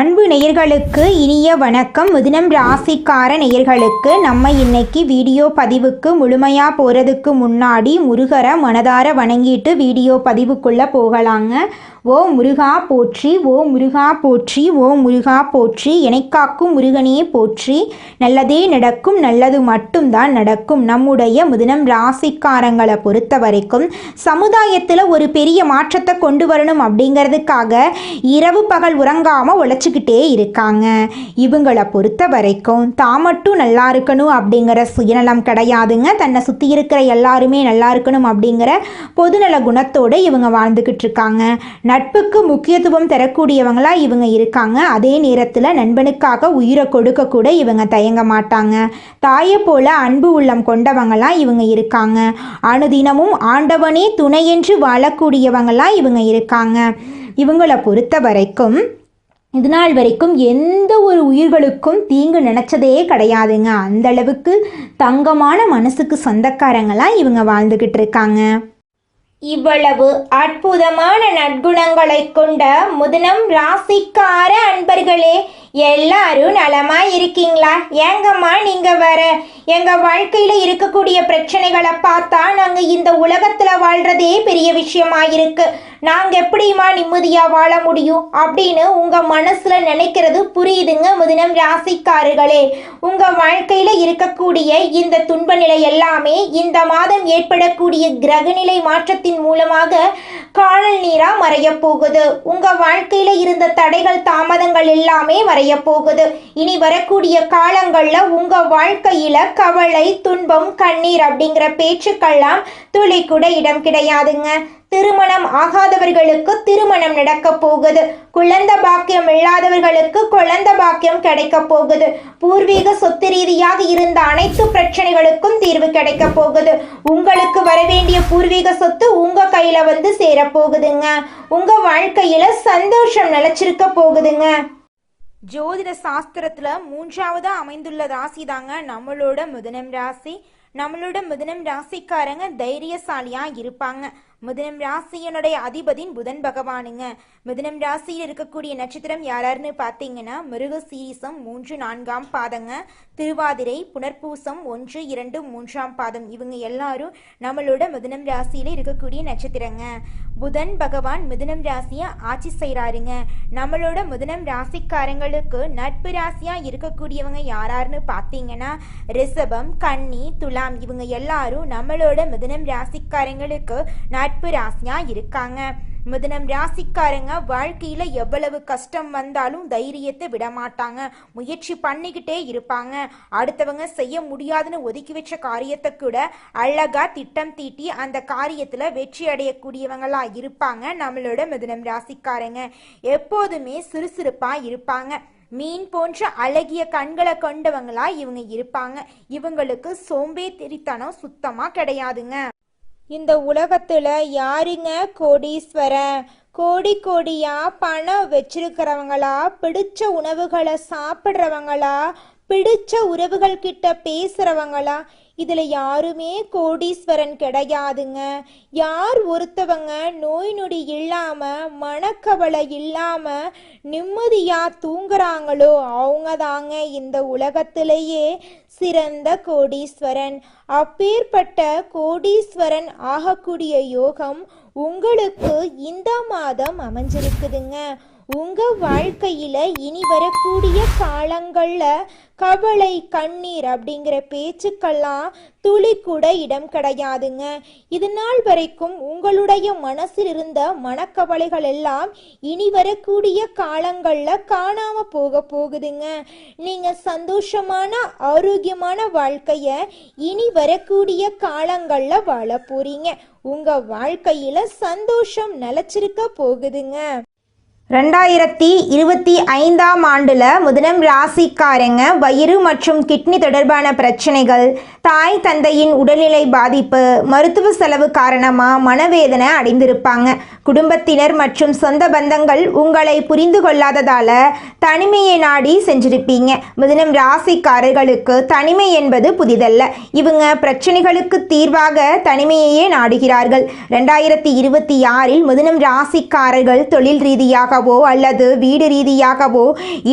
அன்பு நேயர்களுக்கு இனிய வணக்கம். மிதுனம் ராசிக்கார நேயர்களுக்கு நம்ம இன்னைக்கு வீடியோ பதிவுக்கு முழுமையாக போகிறதுக்கு முன்னாடி முருகரை மனதார வணங்கிட்டு வீடியோ பதிவுக்குள்ளே போகலாங்க. ஓ முருகா போற்றி, ஓ முருகா போற்றி, ஓ முருகா போற்றி, எனைக்காக்கும் முருகனே போற்றி. நல்லதே நடக்கும், நல்லது மட்டும்தான் நடக்கும். நம்முடைய மிதுனம் ராசிக்காரங்களை பொறுத்த வரைக்கும் சமுதாயத்தில் ஒரு பெரிய மாற்றத்தை கொண்டு வரணும் அப்படிங்கிறதுக்காக இரவு பகல் உறங்காமல் உழைச்சிக்கிட்டே இருக்காங்க. இவங்களை பொறுத்த வரைக்கும் தான் மட்டும் நல்லா இருக்கணும் அப்படிங்கிற சுயநலம் கிடையாதுங்க. தன்னை சுற்றி இருக்கிற எல்லாருமே நல்லா இருக்கணும் அப்படிங்கிற பொதுநல குணத்தோடு இவங்க வாழ்ந்துக்கிட்டு இருக்காங்க. நட்புக்கு முக்கியத்துவம் தரக்கூடியவங்களா இவங்க இருக்காங்க. அதே நேரத்தில் நண்பனுக்காக உயிரை கொடுக்க கூட இவங்க தயங்க மாட்டாங்க. தாயை போல அன்பு உள்ளம் கொண்டவங்களா இவங்க இருக்காங்க. அனுதினமும் ஆண்டவனே துணையென்று வாழக்கூடியவங்களா இவங்க இருக்காங்க. இவங்களை பொறுத்த வரைக்கும் இது நாள் வரைக்கும் எந்த ஒரு உயிர்களுக்கும் தீங்கு நினச்சதே கிடையாதுங்க. அந்தளவுக்கு தங்கமான மனசுக்கு சொந்தக்காரங்களாக இவங்க வாழ்ந்துக்கிட்டு இருக்காங்க. இவ்வளவு அற்புதமான நற்குணங்களை கொண்ட மிதுனம் ராசிக்கார அன்பர்களே, எல்லாரும் நலமா இருக்கீங்களா? ஏங்கம்மா நீங்க வேற எங்க வாழ்க்கையில இருக்கக்கூடிய பிரச்சனைகளை பார்த்தா நாங்க இந்த உலகத்துல வாழ்றதே பெரிய விஷயமா இருக்கு, நாங்க எப்படிமா நிம்மதியா வாழ முடியும் அப்படின்னு உங்க மனசுல நினைக்கிறது புரியுதுங்க. மிதுனம் ராசிக்காரர்களே, உங்க வாழ்க்கையில இருக்கக்கூடிய இந்த துன்ப நிலை எல்லாமே இந்த மாதம் ஏற்படக்கூடிய கிரகநிலை மாற்றத்தின் மூலமாக காணல் நீரா மறைய போகுது. உங்க வாழ்க்கையில இருந்த தடைகள் தாமதங்கள் எல்லாமே மறைய போகுது. இனி வரக்கூடிய காலங்கள்ல உங்க வாழ்க்கையில கவலை, துன்பம், கண்ணீர் அப்படிங்கிற பேச்சுக்கெல்லாம் துளி கூட இடம் கிடையாதுங்க. திருமணம் ஆகாதவர்களுக்கு திருமணம் நடக்க போகுது. குழந்தை பாக்கியம் இல்லாதவர்களுக்கு குழந்தை பாக்கியம் கிடைக்க போகுது. பூர்வீக சொத்து ரீதியாக இருந்த அனைத்து பிரச்சனைகளுக்கும் தீர்வு கிடைக்க போகுது. உங்களுக்கு வரவேண்டிய பூர்வீக சொத்து உங்க கையில வந்து சேர போகுதுங்க. உங்க வாழ்க்கையில சந்தோஷம் நிலைச்சிருக்க போகுதுங்க. ஜோதிட சாஸ்திரத்துல 3ஆவதா அமைந்துள்ள ராசி தாங்க நம்மளோட மிதுனம் ராசி. நம்மளோட மிதுனம் ராசிக்காரங்க தைரியசாலியா இருப்பாங்க. மிதுனம் ராசியனுடைய அதிபதியின் புதன் பகவானுங்க. மிதுனம் ராசியில் இருக்கக்கூடிய நட்சத்திரம் யாராருன்னு பார்த்தீங்கன்னா மிருகசீரிசம் 3, 4ஆம் பாதங்க, திருவாதிரை, புனர்பூசம் 1, 2, 3ஆம் பாதம். இவங்க எல்லாரும் நம்மளோட மிதுனம் ராசியில இருக்கக்கூடிய நட்சத்திரங்க. புதன் பகவான் மிதுனம் ராசியை ஆட்சி செய்கிறாருங்க. நம்மளோட மிதுனம் ராசிக்காரங்களுக்கு நட்பு ராசியா இருக்கக்கூடியவங்க யாராருன்னு பார்த்தீங்கன்னா ரிஷபம், கன்னி, துலாம். இவங்க எல்லாரும் நம்மளோட மிதுனம் ராசிக்காரங்களுக்கு நட்பு ராசியா இருக்காங்க. மிதுனம் ராசிக்காரங்க வாழ்க்கையில எவ்வளவு கஷ்டம் வந்தாலும் தைரியத்தை விட மாட்டாங்க. முயற்சி பண்ணிக்கிட்டே இருப்பாங்க. அடுத்தவங்க செய்ய முடியாதுன்னு ஒதுக்கி வச்ச காரியத்தை கூட அழகா திட்டம் தீட்டி அந்த காரியத்துல வெற்றி அடையக்கூடியவங்களா இருப்பாங்க. நம்மளோட மிதுனம் ராசிக்காரங்க எப்போதுமே சுறுசுறுப்பா இருப்பாங்க. மீன் போன்ற அழகிய கண்களை கொண்டவங்களா இவங்க இருப்பாங்க. இவங்களுக்கு சோம்பேறித்தனம் சுத்தமா கிடையாதுங்க. இந்த உலகத்துல யாருங்க கோடீஸ்வரன்? கோடி கோடியா பணம் வச்சிருக்கிறவங்களா, பிடிச்ச உணவுகளை சாப்பிட்றவங்களா, பிடிச்ச உறவுகள் கிட்ட பேசுறவங்களா? இதுல யாருமே கோடீஸ்வரன் கிடையாதுங்க. யார் ஒருத்தவங்க நோய் நொடி இல்லாம, மனக்கவலை இல்லாம நிம்மதியா தூங்குறாங்களோ அவங்க தாங்க இந்த உலகத்திலேயே சிறந்த கோடீஸ்வரன். அப்பேற்பட்ட கோடீஸ்வரன் ஆகக்கூடிய யோகம் உங்களுக்கு இந்த மாதம் அமைஞ்சிருக்குதுங்க. உங்க வாழ்க்கையில இனி வரக்கூடிய காலங்கள்ல கவலை, கண்ணீர் அப்படிங்கிற பேச்சுக்கெல்லாம் துளி கூட இடம் கிடையாதுங்க. இது நாள் வரைக்கும் உங்களுடைய மனசில் இருந்த மனக்கவலைகள் எல்லாம் இனி வரக்கூடிய காலங்கள்ல காணாம போக போகுதுங்க. நீங்க சந்தோஷமான ஆரோக்கியமான வாழ்க்கைய இனி வரக்கூடிய காலங்கள்ல வாழ போறீங்க. உங்க வாழ்க்கையில சந்தோஷம் நிலைச்சிருக்க போகுதுங்க. 2025ஆம் ஆண்டில் மிதுனம் ராசிக்காரங்க வயிறு மற்றும் கிட்னி தொடர்பான பிரச்சனைகள், தாய் தந்தையின் உடல்நிலை பாதிப்பு, மருத்துவ செலவு காரணமாக மனவேதனை அடைந்திருப்பாங்க. குடும்பத்தினர் மற்றும் சொந்த பந்தங்கள் உங்களை புரிந்து கொள்ளாததால் தனிமையை நாடி சென்றிருப்பீங்க. மிதுனம் ராசிக்காரர்களுக்கு தனிமை என்பது புதிதல்ல. இவங்க பிரச்சனைகளுக்கு தீர்வாக தனிமையையே நாடுகிறார்கள். 2026 மிதுனம் ராசிக்காரர்கள் தொழில் ரீதியாகவோ அல்லது வீடு ரீதியாகவோ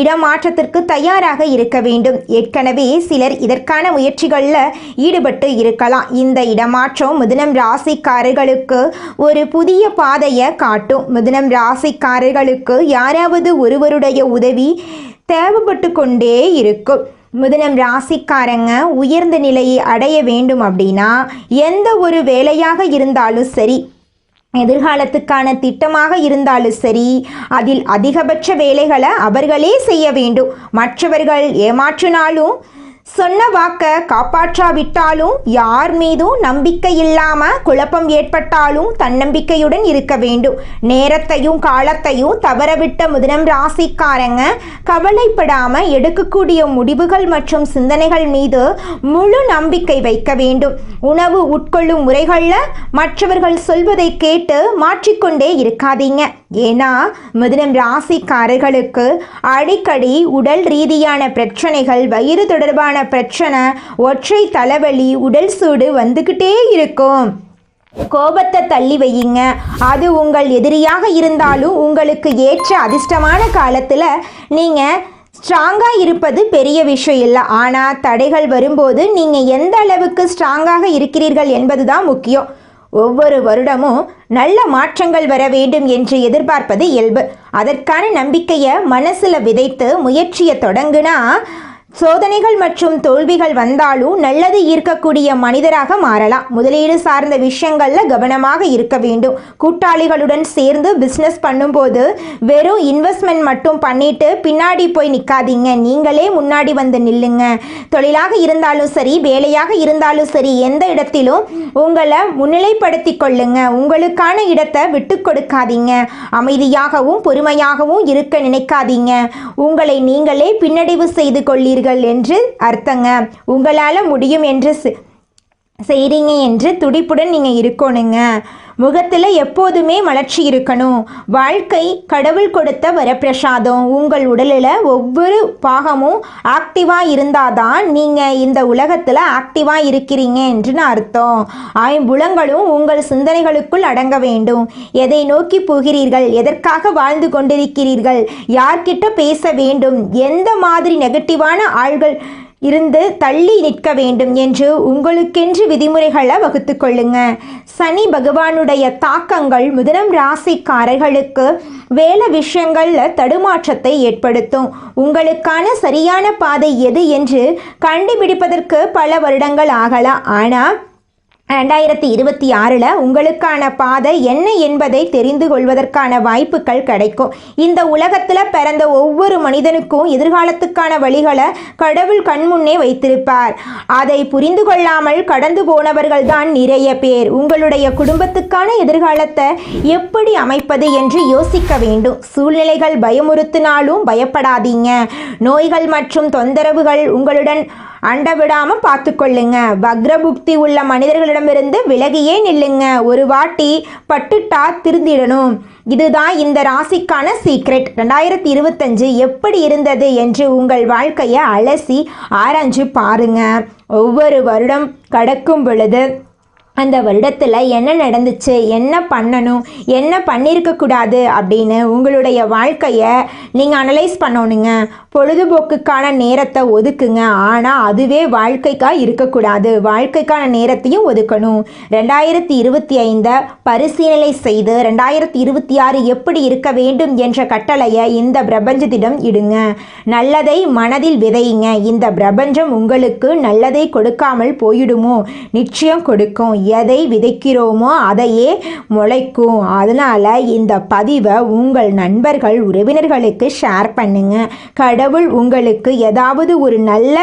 இடமாற்றத்திற்கு தயாராக இருக்க வேண்டும். ஏற்கனவே சிலர் இதற்கான முயற்சிகளில் ஈடுபட்டு இருக்கலாம். இந்த இடமாற்றம் மிதுனம் ராசிக்காரர்களுக்கு ஒரு புதிய பாதையை காட்டும். மிதுனம் ராசிக்காரர்களுக்கு யாராவது ஒருவருடைய உதவி தேவைப்பட்டு கொண்டே இருக்கும். மிதுனம் ராசிக்காரங்க உயர்ந்த நிலையை அடைய வேண்டும் அப்படின்னா எந்த ஒரு வேலையாக இருந்தாலும் சரி, எதிர்காலத்துக்கான திட்டமாக இருந்தாலும் சரி, அதில் அதிகபட்ச வேலைகளை அவர்களே செய்ய வேண்டும். மற்றவர்கள் ஏமாற்றினாலும் சொன்ன வாக்க காப்பாற்றாவிட்டாலும் யார் மீதும் நம்பிக்கை இல்லாம குழப்பம் ஏற்பட்டாலும் தன்னம்பிக்கையுடன் இருக்க வேண்டும். நேரத்தையும் காலத்தையும் தவறவிட்ட மிதுனம் ராசிக்காரங்க கவலைப்படாம எடுக்கக்கூடிய முடிவுகள் மற்றும் சிந்தனைகள் மீது முழு நம்பிக்கை வைக்க வேண்டும். உணவு உட்கொள்ளும் முறைகளில் மற்றவர்கள் சொல்வதை கேட்டு மாற்றிக்கொண்டே இருக்காதீங்க. ஏன்னா மிதுனம் ராசிக்காரர்களுக்கு அடிக்கடி உடல் ரீதியான பிரச்சனைகள், வயிறு தொடர்பான பிரச்சனை, ஒற்றை தலைவலி, உடல் சூடு வந்துக்கிட்டே இருக்கும். கோபத்தை தள்ளி வையுங்க. அது உங்கள் எதிரியாக இருந்தாலும் உங்களுக்கு ஏற்ற அதிர்ஷ்டமான காலத்தில் நீங்கள் ஸ்ட்ராங்காக இருப்பது பெரிய விஷயம் இல்லை. ஆனால் தடைகள் வரும்போது நீங்கள் எந்த அளவுக்கு ஸ்ட்ராங்காக இருக்கிறீர்கள் என்பது தான் முக்கியம். ஒவ்வொரு வருடமும் நல்ல மாற்றங்கள் வர வேண்டும் என்று எதிர்பார்ப்பது இயல்பு. அதற்கான நம்பிக்கையை மனசில் விதைத்து முயற்சியை தொடங்குனா சோதனைகள் மற்றும் தோல்விகள் வந்தாலும் நல்லது ஈர்க்கக்கூடிய மனிதராக மாறலாம். முதலீடு சார்ந்த விஷயங்களில் கவனமாக இருக்க வேண்டும். கூட்டாளிகளுடன் சேர்ந்து பிஸ்னஸ் பண்ணும்போது வெறும் இன்வெஸ்ட்மெண்ட் மட்டும் பண்ணிட்டு பின்னாடி போய் நிற்காதீங்க. நீங்களே முன்னாடி வந்து நில்லுங்க. தொழிலாக இருந்தாலும் சரி, வேலையாக இருந்தாலும் சரி, எந்த இடத்திலும் உங்களை முன்னிலைப்படுத்தி கொள்ளுங்க. உங்களுக்கான இடத்தை விட்டு கொடுக்காதீங்க. அமைதியாகவும் பொறுமையாகவும் இருக்க நினைக்காதீங்க. உங்களை நீங்களே பின்னடைவு செய்து கொள்ளீர்கள் என்று அர்த்தங்க. உங்களால் முடியும் என்று செய்றீங்க என்று துடிப்புடன் நீங்கள் இருக்கணுங்க. முகத்தில் எப்போதுமே மலர்ச்சி இருக்கணும். வாழ்க்கை கடவுள் கொடுத்த வரப்பிரசாதம். உங்கள் உடலில் ஒவ்வொரு பாகமும் ஆக்டிவாக இருந்தால் தான் நீங்கள் இந்த உலகத்தில் ஆக்டிவாக இருக்கிறீங்க என்று அர்த்தம். ஐம்புலங்களும் உங்கள் சிந்தனைகளுக்குள் அடங்க வேண்டும். எதை நோக்கி போகிறீர்கள், எதற்காக வாழ்ந்து கொண்டிருக்கிறீர்கள், யார்கிட்ட பேச வேண்டும், எந்த மாதிரி நெகட்டிவான ஆள்கள் இருந்து தள்ளி நிற்க வேண்டும் என்று உங்களுக்கென்று விதிமுறைகளை வகுத்து கொள்ளுங்க. சனி பகவானுடைய தாக்கங்கள் மிதுனம் ராசிக்காரர்களுக்கு வேலை விஷயங்களில் தடுமாற்றத்தை ஏற்படுத்தும். உங்களுக்கான சரியான பாதை எது என்று கண்டுபிடிப்பதற்கு பல வருடங்கள் ஆகலாம். ஆனால் 2026 உங்களுக்கான பாதை என்ன என்பதை தெரிந்து கொள்வதற்கான வாய்ப்புகள் கிடைக்கும். இந்த உலகத்தில் பிறந்த ஒவ்வொரு மனிதனுக்கும் எதிர்காலத்துக்கான வழிகளை கடவுள் கண்முன்னே வைத்திருப்பார். அதை புரிந்து கொள்ளாமல் கடந்து போனவர்கள் தான் நிறைய பேர். உங்களுடைய குடும்பத்துக்கான எதிர்காலத்தை எப்படி அமைப்பது என்று யோசிக்க வேண்டும். சூழ்நிலைகள் பயமுறுத்தினாலும் பயப்படாதீங்க. நோய்கள் மற்றும் தொந்தரவுகள் உங்களுடன் அண்டவிடாமல் பார்த்து கொள்ளுங்க. வக்ரபுக்தி உள்ள மனிதர்களிடமிருந்து விலகியே நில்லுங்க. ஒரு வாட்டி பட்டுட்டா திருந்திடணும். இதுதான் இந்த ராசிக்கான சீக்ரெட். 2025 எப்படி இருந்தது என்று உங்கள் வாழ்க்கையை அலசி ஆராய்ஞ்சு பாருங்க. ஒவ்வொரு வருடம் கடக்கும் பொழுது அந்த வருடத்தில் என்ன நடந்துச்சு, என்ன பண்ணணும், என்ன பண்ணியிருக்கக்கூடாது அப்படின்னு உங்களுடைய வாழ்க்கையை நீங்கள் அனலைஸ் பண்ணணுங்க. பொழுதுபோக்குக்கான நேரத்தை ஒதுக்குங்க. ஆனால் அதுவே வாழ்க்கைக்காக இருக்கக்கூடாது. வாழ்க்கைக்கான நேரத்தையும் ஒதுக்கணும். 2025 பரிசீலனை செய்து 2026 எப்படி இருக்க வேண்டும் என்ற கட்டளையை இந்த பிரபஞ்சத்திடம் இடுங்க. நல்லதை மனதில் விதையுங்க. இந்த பிரபஞ்சம் உங்களுக்கு நல்லதை கொடுக்காமல் போயிடுமோ? நிச்சயம் கொடுக்கும். எதை விதைக்கிறோமோ அதையே முளைக்கும். அதனால் இந்த பதிவை உங்கள் நண்பர்கள், உறவினர்களுக்கு ஷேர் பண்ணுங்க. கடவுள் உங்களுக்கு ஏதாவது ஒரு நல்ல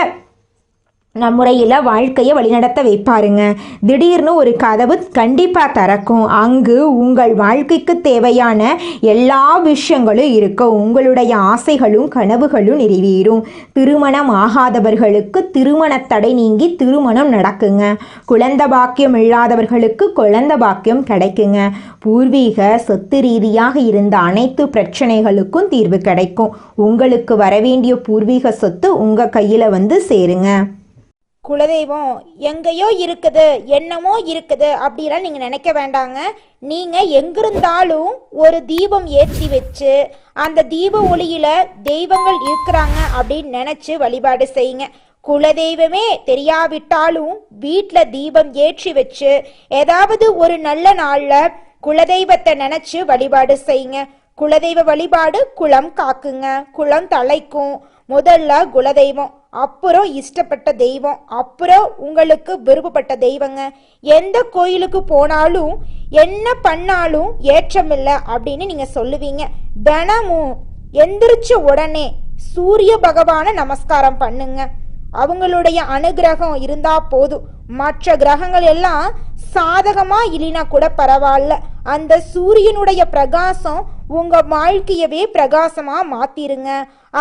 முறையில் வாழ்க்கையை வழிநடத்த வைப்பாருங்க. திடீர்னு ஒரு கதவு கண்டிப்பாக திறக்கும். அங்கு உங்கள் வாழ்க்கைக்கு தேவையான எல்லா விஷயங்களும் இருக்கும். உங்களுடைய ஆசைகளும் கனவுகளும் நிறைவேறும். திருமணம் ஆகாதவர்களுக்கு திருமண தடை நீங்கி திருமணம் நடக்குங்க. குழந்தை பாக்கியம் இல்லாதவர்களுக்கு குழந்தை பாக்கியம் கிடைக்குங்க. பூர்வீக சொத்து ரீதியாக இருந்த அனைத்து பிரச்சனைகளுக்கும் தீர்வு கிடைக்கும். உங்களுக்கு வரவேண்டிய பூர்வீக சொத்து உங்கள் கையில் வந்து சேருங்க. குலதெய்வம் எங்கேயோ இருக்குது, என்னமோ இருக்குது அப்படிலாம் நீங்கள் நினைக்க வேண்டாங்க. நீங்கள் எங்கிருந்தாலும் ஒரு தீபம் ஏற்றி வச்சு அந்த தீப ஒளியில் தெய்வங்கள் இருக்கிறாங்க அப்படின்னு நினச்சி வழிபாடு செய்யுங்க. குலதெய்வமே தெரியாவிட்டாலும் வீட்டில் தீபம் ஏற்றி வச்சு ஏதாவது ஒரு நல்ல நாளில் குலதெய்வத்தை நினச்சி வழிபாடு செய்யுங்க. குலதெய்வ வழிபாடு குலம் காக்குங்க, குலம் தலைக்கும். முதல்ல குலதெய்வம், அப்புறம் இஷ்டப்பட்ட தெய்வம், அப்புறம் உங்களுக்கு விருப்பப்பட்ட தெய்வங்க. எந்த கோயிலுக்கு போனாலும் என்ன பண்ணாலும் ஏற்றமில்லை அப்படின்னு நீங்க சொல்லுவீங்க. தினமும் எந்திரிச்ச உடனே சூரிய பகவானை நமஸ்காரம் பண்ணுங்க. அவங்களுடைய அனுகிரகம் இருந்தா போதும். மற்ற கிரகங்கள் எல்லாம் சாதகமா இல்லைனா கூட பரவாயில்ல, அந்த சூரியனுடைய பிரகாசம் உங்க வாழ்க்கையவே பிரகாசமா மாத்திருங்க.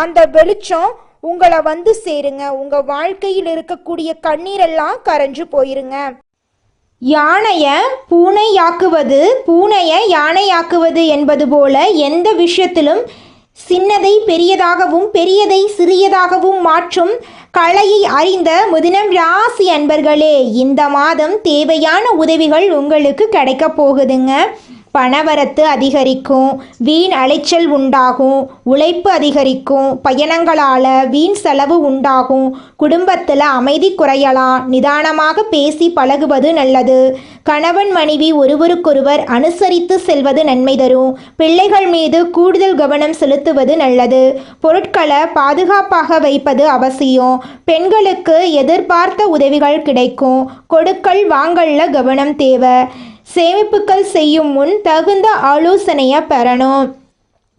அந்த வெளிச்சம் உங்களை வந்து சேருங்க. உங்க வாழ்க்கையில் இருக்கக்கூடிய கண்ணீரெல்லாம் கரைஞ்சு போயிருங்க. யானைய பூனையாக்குவது, பூனைய யானையாக்குவது என்பது போல எந்த விஷயத்திலும் சின்னதை பெரியதாகவும் பெரியதை சிறியதாகவும் மாற்றும் கலையை அறிந்த மிதுனம் ராசி அன்பர்களே, இந்த மாதம் தேவையான உதவிகள் உங்களுக்கு கிடைக்க போகுதுங்க. பணவரத்து அதிகரிக்கும், வீண் அலைச்சல் உண்டாகும், உழைப்பு அதிகரிக்கும், பயணங்களால் வீண் செலவு உண்டாகும், குடும்பத்தில் அமைதி குறையலாம். நிதானமாக பேசி பழகுவது நல்லது. கணவன் மனைவி ஒருவருக்கொருவர் அனுசரித்து செல்வது நன்மை தரும். பிள்ளைகள் மீது கூடுதல் கவனம் செலுத்துவது நல்லது. பொருட்களை பாதுகாப்பாக வைப்பது அவசியம். பெண்களுக்கு எதிர்பார்த்த உதவிகள் கிடைக்கும். கொடுக்கல் வாங்கல்ல கவனம் தேவை. சேமிப்புகள் செய்யும் முன் தகுந்த ஆலோசனையை பெறணும்.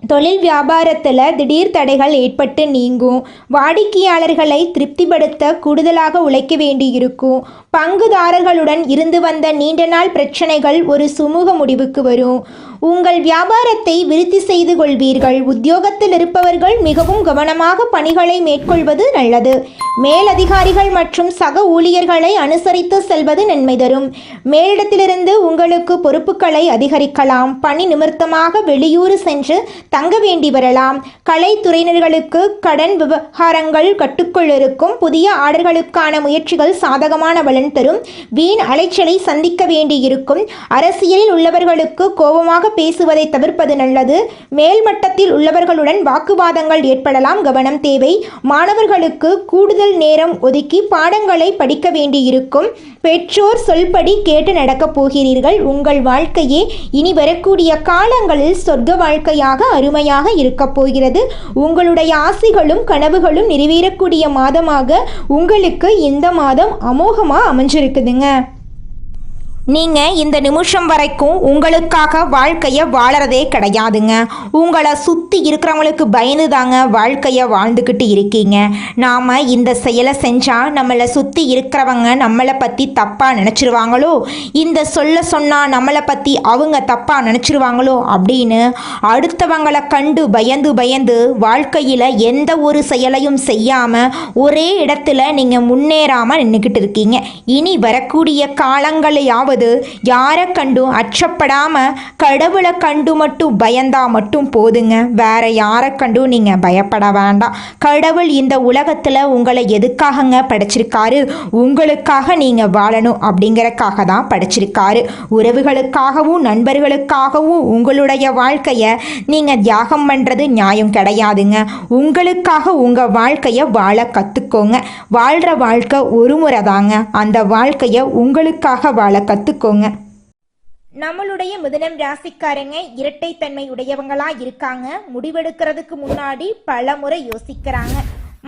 தொழில் வியாபாரத்தில் திடீர் தடைகள் ஏற்பட்டு நீங்கும். வாடிக்கையாளர்களை திருப்திப்படுத்த கூடுதலாக உழைக்க வேண்டியிருக்கும். பங்குதாரர்களுடன் இருந்து வந்த நீண்ட நாள் பிரச்சனைகள் ஒரு சுமூக முடிவுக்கு வரும். உங்கள் வியாபாரத்தை விருத்தி செய்து கொள்வீர்கள். உத்தியோகத்தில் இருப்பவர்கள் மிகவும் கவனமாக பணிகளை மேற்கொள்வது நல்லது. மேலதிகாரிகள் மற்றும் சக ஊழியர்களை அனுசரித்து செல்வது நன்மை தரும். மேலிடத்திலிருந்து உங்களுக்கு பொறுப்புகளை அதிகரிக்கலாம். பணி நிமித்தமாக வெளியூர் சென்று தங்க வேண்டி வரலாம். கலைத்துறையினர்களுக்கு கடன் விவகாரங்கள் கட்டுக்குள் இருக்கும். புதிய ஆர்டர்களுக்கான முயற்சிகள் சாதகமான பலன் தரும். வீண் அலைச்சலை சந்திக்க வேண்டியிருக்கும். அரசியலில் உள்ளவர்களுக்கு கோபமாக பேசுவதை தவிர்ப்பது நல்லது. மேல்மட்டத்தில் உள்ளவர்களுடன் வாக்குவாதங்கள் ஏற்படலாம், கவனம் தேவை. மாணவர்களுக்கு கூடுதல் நேரம் ஒதுக்கி பாடங்களை படிக்க வேண்டியிருக்கும். பெற்றோர் சொல்படி கேட்டு நடக்கப் போகிறீர்கள். உங்கள் வாழ்க்கையே இனி வரக்கூடிய காலங்களில் சொர்க்க வாழ்க்கையாக அருமையாக இருக்கப் போகிறது. உங்களுடைய ஆசைகளும் கனவுகளும் நிறைவேறக்கூடிய மாதமாக உங்களுக்கு இந்த மாதம் அமோகமாக அமைஞ்சிருக்குதுங்க. நீங்கள் இந்த நிமிஷம் வரைக்கும் உங்களுக்காக வாழ்க்கையை வாழறதே கிடையாதுங்க. உங்களை சுற்றி இருக்கிறவங்களுக்கு பயந்து தாங்க வாழ்க்கையை வாழ்ந்துக்கிட்டு இருக்கீங்க. நாம் இந்த செயலை செஞ்சால் நம்மளை சுற்றி இருக்கிறவங்க நம்மளை பற்றி தப்பாக நினச்சிருவாங்களோ, இந்த சொல்ல சொன்னால் நம்மளை பற்றி அவங்க தப்பாக நினச்சிருவாங்களோ அப்படின்னு அடுத்தவங்களை கண்டு பயந்து பயந்து வாழ்க்கையில் எந்த ஒரு செயலையும் செய்யாமல் ஒரே இடத்துல நீங்கள் முன்னேறாமல் நின்றுக்கிட்டு இருக்கீங்க. இனி வரக்கூடிய காலங்களையாவது யாரை கண்டும் அச்சப்படாம கடவுளை கண்டு மட்டும் பயந்தா மட்டும் போதுங்க. வேற யாரை கண்டும் நீங்க பயப்பட வேண்டாம். கடவுள் இந்த உலகத்துல உங்களை எதுக்காகங்க படைச்சிருக்காரு? உங்களுக்காக நீங்க வாழணும் அப்படிங்கறக்காக தான் படைச்சிருக்காரு. உறவுகளுக்காகவும் நண்பர்களுக்காகவும் உங்களுடைய வாழ்க்கைய நீங்க தியாகம் பண்றது நியாயம் கிடையாதுங்க. உங்களுக்காக உங்க வாழ்க்கைய வாழ கத்துக்கோங்க. வாழ்ற வாழ்க்கை ஒரு முறை தாங்க. அந்த வாழ்க்கைய உங்களுக்காக வாழ கத்துக்கோங்க. நம்மளுடைய மிதுனம் ராசிக்காரங்க இரட்டைத்தன்மை உடையவங்களா இருக்காங்க. முடிவெடுக்கிறதுக்கு முன்னாடி பல முறை யோசிக்கிறாங்க.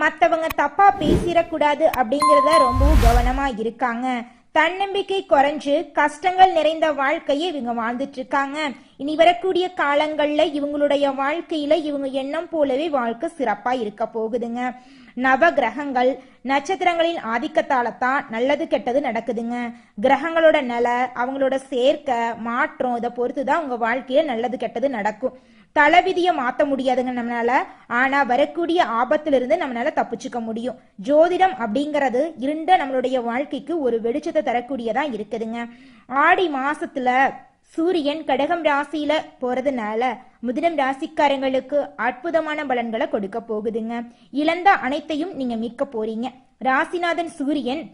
மற்றவங்க தப்பா பேசிடக்கூடாது அப்படிங்கிறத ரொம்பவும் கவனமா இருக்காங்க. தன்னம்பிக்கை குறைஞ்சு கஷ்டங்கள் நிறைந்த வாழ்க்கையை இவங்க வாழ்ந்துட்டு இருக்காங்க. இனி வரக்கூடிய காலங்கள்ல இவங்களுடைய வாழ்க்கையில இவங்க எண்ணம் போலவே வாழ்க்கை சிறப்பா இருக்க போகுதுங்க. நவ கிரகங்கள் நட்சத்திரங்களின் ஆதிக்கத்தாலத்தான் நல்லது கெட்டது நடக்குதுங்க. கிரகங்களோட நிலை, அவங்களோட சேர்க்கை, மாற்றம் இதை பொறுத்துதான் உங்க வாழ்க்கையில நல்லது கெட்டது நடக்கும். தலைவிதியை மாற்ற முடியாதுங்க நம்மளால. ஆனா வரக்கூடிய ஆபத்திலிருந்து நம்மளால தப்பிச்சுக்க முடியும். ஜோதிடம் அப்படிங்கிறது இருண்ட நம்மளுடைய வாழ்க்கைக்கு ஒரு வெளிச்சத்தை தரக்கூடியதா இருக்குதுங்க. ஆடி மாசத்துல சூரியன் கடகம் ராசியில போறதுனால மிதுனம் ராசிக்காரங்களுக்கு அற்புதமான பலன்களை கொடுக்க போகுதுங்க. இழந்த அனைத்தையும் நீங்க மீட்க போறீங்க. ராசிநாதன் சூரியன்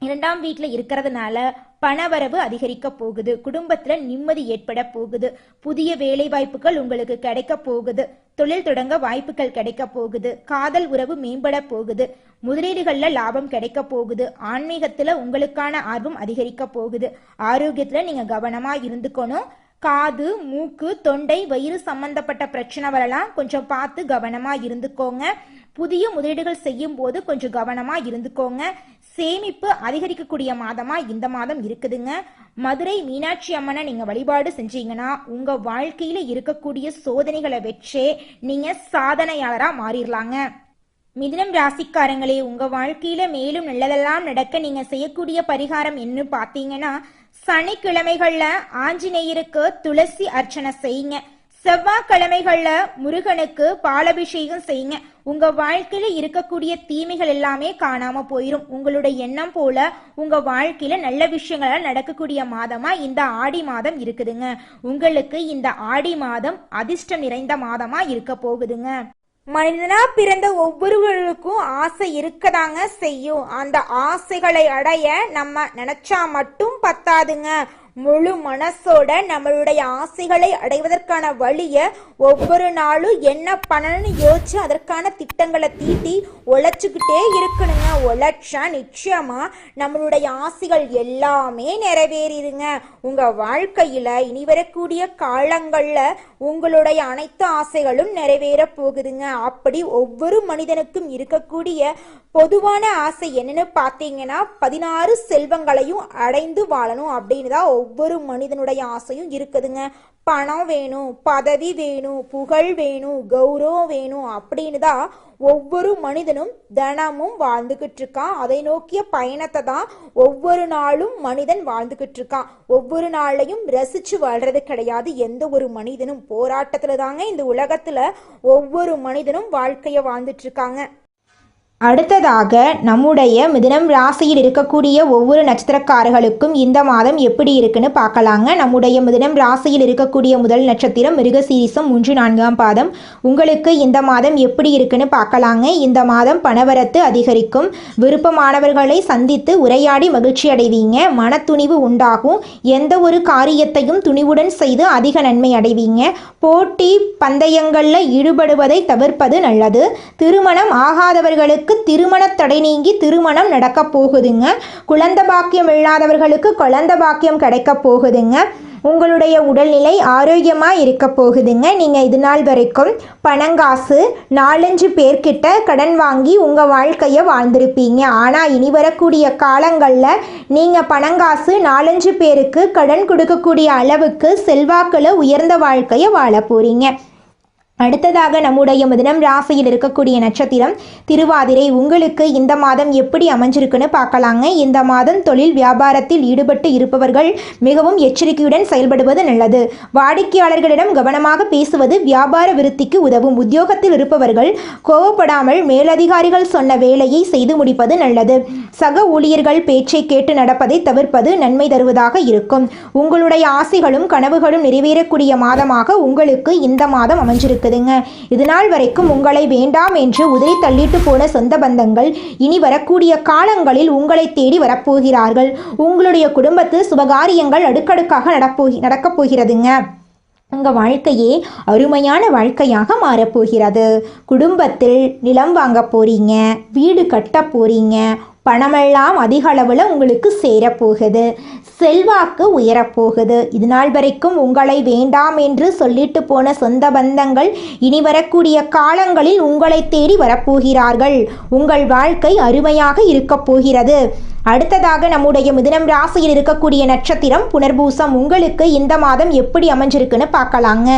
2ஆம் வீட்டுல இருக்கிறதுனால பணவரவு அதிகரிக்க போகுது. குடும்பத்துல நிம்மதி ஏற்பட போகுது. புதிய வேலை வாய்ப்புகள் உங்களுக்கு கிடைக்க போகுது. தொழில் தொடங்க வாய்ப்புகள் கிடைக்க போகுது. காதல் உறவு மேம்பட போகுது. முதலீடுகள்ல லாபம் கிடைக்க போகுது. ஆன்மீகத்துல உங்களுக்கான ஆர்வம் அதிகரிக்க போகுது. ஆரோக்கியத்துல நீங்க கவனமா இருந்துக்கணும். காது, மூக்கு, தொண்டை, வயிறு சம்பந்தப்பட்ட பிரச்சனை வரலாம். கொஞ்சம் பார்த்து கவனமா இருந்துக்கோங்க. புதிய முதலீடுகள் செய்யும் போது கொஞ்சம் கவனமா இருந்துக்கோங்க. சேமிப்பு அதிகரிக்கக்கூடிய மாதமா இந்த மாதம் இருக்குதுங்க. மதுரை மீனாட்சி அம்மனை நீங்க வழிபாடு செஞ்சீங்கன்னா உங்க வாழ்க்கையில இருக்கக்கூடிய சோதனைகளை வச்சே நீங்க சாதனையாளரா மாறிடலாங்க. மிதுனம் ராசிக்காரங்களே, உங்க வாழ்க்கையில மேலும் நல்லதெல்லாம் நடக்க நீங்க செய்யக்கூடிய பரிகாரம் என்ன பார்த்தீங்கன்னா, சனிக்கிழமைகள்ல ஆஞ்சநேயருக்கு துளசி அர்ச்சனை செய்யுங்க. செவ்வாய்க்கிழமைகள்ல முருகனுக்கு பாலபிஷேகம் செய்யுங்க. உங்க வாழ்க்கையில இருக்கக்கூடிய தீமைகள் எல்லாமே காணாம போயிரும். உங்களுடைய எண்ணம் போல உங்க வாழ்க்கையில நல்ல விஷயங்கள் நடக்கக்கூடிய மாதமா இந்த ஆடி மாதம் இருக்குதுங்க. உங்களுக்கு இந்த ஆடி மாதம் அதிர்ஷ்டம் நிறைந்த மாதமா இருக்க போகுதுங்க. மனிதனா பிறந்த ஒவ்வொருவருக்கும் ஆசை இருக்கதாங்க செய்யும். அந்த ஆசைகளை அடைய நம்ம நினைச்சா மட்டும் பத்தாதுங்க. முழு மனசோட நம்மளுடைய ஆசைகளை அடைவதற்கான வழிய ஒவ்வொரு நாளும் என்ன பண்ணணும்னு யோசிச்சு அதற்கான திட்டங்களை தீட்டி உழைச்சுக்கிட்டே இருக்கணுங்க. உழைச்சா நிச்சயமா நம்மளுடைய ஆசைகள் எல்லாமே நிறைவேறிடுங்க. உங்க வாழ்க்கையில இனி வரக்கூடிய காலங்கள்ல உங்களுடைய அனைத்து ஆசைகளும் நிறைவேற போகுதுங்க. அப்படி ஒவ்வொரு மனிதனுக்கும் இருக்கக்கூடிய பொதுவான ஆசை என்னன்னு பார்த்தீங்கன்னா 16 செல்வங்களையும் அடைந்து வாழணும் அப்படின்னு தான் ஒவ்வொரு மனிதனுடைய ஆசையும் இருக்குதுங்க. பணம் வேணும், பதவி வேணும், புகழ் வேணும், கௌரவம் வேணும் அப்படின்னு தான் ஒவ்வொரு மனிதனும் தினமும் வாழ்ந்துகிட்டு இருக்கான். அதை நோக்கிய பயணத்தை தான் ஒவ்வொரு நாளும் மனிதன் வாழ்ந்துகிட்டு இருக்கான். ஒவ்வொரு நாளையும் ரசிச்சு வாழ்றது கிடையாது. எந்த ஒரு மனிதனும் போராட்டத்துல தாங்க இந்த உலகத்துல ஒவ்வொரு மனிதனும் வாழ்க்கைய வாழ்ந்துட்டு இருக்காங்க. அடுத்ததாக நம்முடைய மிதுனம் ராசியில் இருக்கக்கூடிய ஒவ்வொரு நட்சத்திரக்காரர்களுக்கும் இந்த மாதம் எப்படி இருக்குன்னு பார்க்கலாங்க. நம்முடைய மிதுனம் ராசியில் இருக்கக்கூடிய முதல் நட்சத்திரம் மிருகசீரிசம் 3-4ஆம் பாதம். உங்களுக்கு இந்த மாதம் எப்படி இருக்குன்னு பார்க்கலாங்க. இந்த மாதம் பணவரத்து அதிகரிக்கும். விருப்பமானவர்களை சந்தித்து உரையாடி மகிழ்ச்சி அடைவீங்க. மன துணிவு உண்டாகும். எந்த ஒரு காரியத்தையும் துணிவுடன் செய்து அதிக நன்மை அடைவீங்க. போட்டி பந்தயங்களில் ஈடுபடுவதை தவிர்ப்பது நல்லது. திருமணம் ஆகாதவர்களுக்கு திருமண தடை நீங்கி திருமணம் நடக்க போகுதுங்க. குழந்தை பாக்கியம் இல்லாதவர்களுக்கு குழந்தை பாக்கியம் கிடைக்க போகுதுங்க. உங்களுடைய உடல்நிலை ஆரோக்கியமாக இருக்க போகுதுங்க. நீங்கள் இது நாள் வரைக்கும் பணங்காசு 4-5 பேர்கிட்ட கடன் வாங்கி உங்கள் வாழ்க்கையை வாழ்ந்திருப்பீங்க. ஆனால் இனி வரக்கூடிய காலங்களில் நீங்கள் பணங்காசு 4-5 பேருக்கு கடன் கொடுக்கக்கூடிய அளவுக்கு செல்வாக்கில் உயர்ந்த வாழ்க்கையை வாழ போகிறீங்க. அடுத்ததாக நம்முடைய மிதுனம் ராசியில் இருக்கக்கூடிய நட்சத்திரம் திருவாதிரை. உங்களுக்கு இந்த மாதம் எப்படி அமைஞ்சிருக்குன்னு பார்க்கலாங்க. இந்த மாதம் தொழில் வியாபாரத்தில் ஈடுபட்டு இருப்பவர்கள் மிகவும் எச்சரிக்கையுடன் செயல்படுவது நல்லது. வாடிக்கையாளர்களிடம் கவனமாக பேசுவது வியாபார விருத்திக்கு உதவும். உத்தியோகத்தில் இருப்பவர்கள் கோவப்படாமல் மேலதிகாரிகள் சொன்ன வேலையை செய்து முடிப்பது நல்லது. சக ஊழியர்கள் பேச்சை கேட்டு நடப்பதை தவிர்ப்பது நன்மை தருவதாக இருக்கும். உங்களுடைய ஆசைகளும் கனவுகளும் நிறைவேறக்கூடிய மாதமாக உங்களுக்கு இந்த மாதம் அமைஞ்சிருக்கு. இதனால் வரைக்கும் உங்களை வேண்டாம் என்று உதறி தள்ளிட்டு போன சொந்த பந்தங்கள் இனி வரக்கூடிய காலங்களில் உங்களை தேடி வரப்போகிறார்கள். உங்களுடைய குடும்பத்தில் சுபகாரியங்கள் அடுக்கடுக்காக நடக்கப் போகிறதுங்க. உங்கள் வாழ்க்கையே அருமையான வாழ்க்கையாக மாறப்போகிறது. குடும்பத்தில் நிலம் வாங்க போறீங்க, வீடு கட்ட போறீங்க. பணமெல்லாம் அதிக அளவில் உங்களுக்கு சேரப்போகுது. செல்வாக்கு உயரப்போகுது. இது நாள் வரைக்கும் உங்களை வேண்டாம் என்று சொல்லிட்டு போன சொந்த பந்தங்கள் இனி வரக்கூடிய காலங்களில் உங்களை தேடி வரப்போகிறார்கள். உங்கள் வாழ்க்கை அருமையாக இருக்க போகிறது. அடுத்ததாக நம்முடைய மிதுனம் ராசியில் இருக்கக்கூடிய நட்சத்திரம் புனர்பூசம். உங்களுக்கு இந்த மாதம் எப்படி அமைஞ்சிருக்குன்னு பார்க்கலாங்க.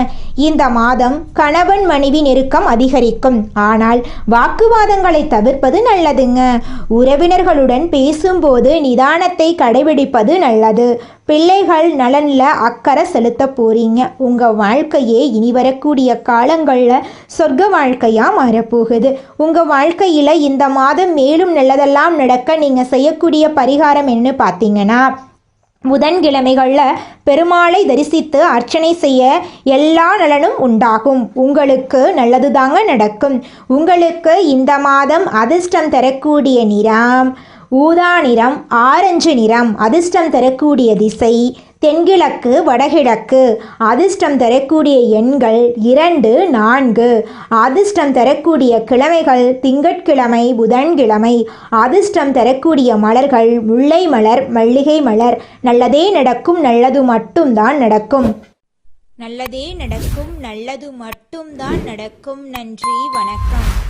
இந்த மாதம் கணவன் மனைவி நெருக்கம் அதிகரிக்கும். ஆனால் வாக்குவாதங்களை தவிர்ப்பது நல்லதுங்க. உறவினர்களுடன் பேசும்போது நிதானத்தை கடைபிடிப்பது நல்லது. பிள்ளைகள் நலனில் அக்கறை செலுத்த போறீங்க. உங்கள் வாழ்க்கையே இனி வரக்கூடிய காலங்களில் சொர்க்க வாழ்க்கையாக மாறப்போகுது. உங்கள் வாழ்க்கையில் இந்த மாதம் மேலும் நல்லதெல்லாம் நடக்க நீங்கள் செய்யக்கூடிய பரிகாரம் என்ன பார்த்தீங்கன்னா, புதன்கிழமைகளில் பெருமாளை தரிசித்து அர்ச்சனை செய்ய எல்லா நலனும் உண்டாகும். உங்களுக்கு நல்லது தாங்க நடக்கும். உங்களுக்கு இந்த மாதம் அதிர்ஷ்டம் தரக்கூடிய நிறம் ஊதா நிறம், ஆரஞ்சு நிறம். அதிர்ஷ்டம் தரக்கூடிய திசை தென்கிழக்கு வடகிழக்கு. அதிர்ஷ்டம் தரக்கூடிய எண்கள் 2, 4. அதிர்ஷ்டம் தரக்கூடிய கிழமைகள் திங்கட்கிழமை, புதன்கிழமை. அதிர்ஷ்டம் தரக்கூடிய மலர்கள் முல்லை மலர், மல்லிகை மலர். நல்லதே நடக்கும், நல்லது மட்டும்தான் நடக்கும். நல்லதே நடக்கும், நல்லது மட்டும்தான் நடக்கும். நன்றி, வணக்கம்.